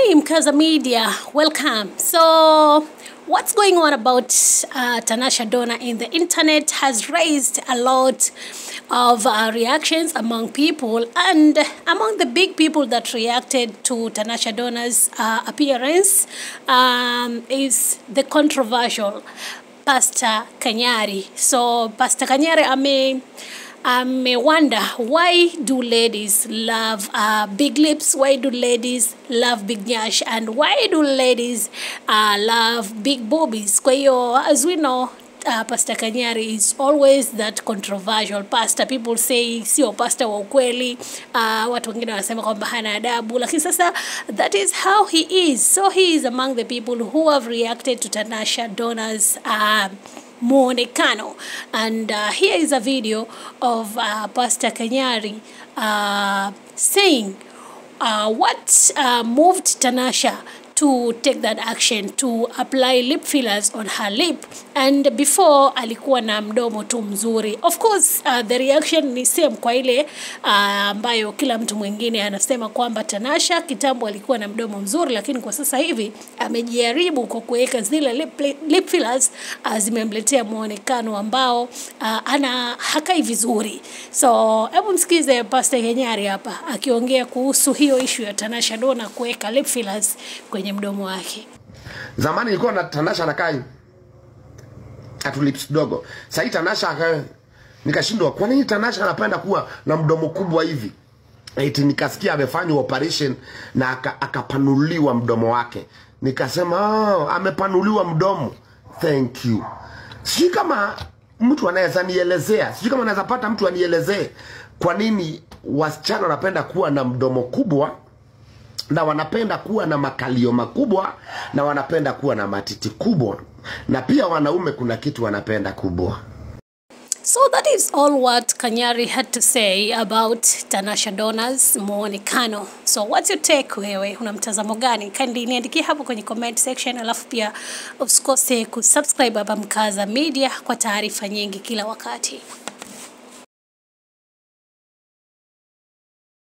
Hey Mkaza Media, welcome. So what's going on about Tanasha Donna in the internet has raised a lot of reactions among people, and among the big people that reacted to Tanasha Donna's appearance is the controversial Pastor Kanyari. So Pastor Kanyari I wonder, why do ladies love big lips? Why do ladies love big nyash? And why do ladies love big boobies? Kwa hiyo, as we know, Pastor Kanyari is always that controversial pastor. People say sio pastor wa ukweli, watu wengine wanasema kwamba hana adabu, lakini sasa that is how he is. So he is among the people who have reacted to Tanasha Donna's muonekano, and here is a video of Pastor Kanyari saying what moved Tanasha to take that action to apply lip fillers on her lip, and before alikuwa na mdomo tu mzuri. Of course the reaction ni same kwa ile ambayo kila mtu mwingine anasema kwamba Tanasha kitambo alikuwa na mdomo mzuri, lakini kwa sasa hivi amejaribu kwa kuweka zile lip fillers zimemletea muonekano ambao hakai vizuri. So hebu msikize Pastor Kanyari hapa akiongea kuhusu hiyo issue ya Tanasha Donna kuweka lip fillers kwenye mdomo wake. Zamani ilikuwa na Tanasha anakai atu lips dogo. Sasa Tanasha nikashindwa kwa nini Tanasha anapenda kuwa na mdomo kubwa hivi. Eti nikasikia amefanya operation na akapanuliwa mdomo wake. Nikasema amepanuliwa mdomo. Thank you. Sijui kama mtu anaweza nielezea. Sijui kama anaweza pata mtu anielezee kwa nini wasichana wanapenda kuwa na mdomo kubwa, na wanapenda kuwa na makalio makubwa, na wanapenda kuwa na matiti kubwa, na pia wanaume kuna kitu wanapenda kubwa. So that is all what Kanyari had to say about Tanasha Donna's muonekano. So what's your take wewe? Una mtazamo gani? Kindly niandikie hapo kwenye comment section, alafu pia usikose kusubscribe hapa Mkaza Media kwa taarifa nyingi kila wakati.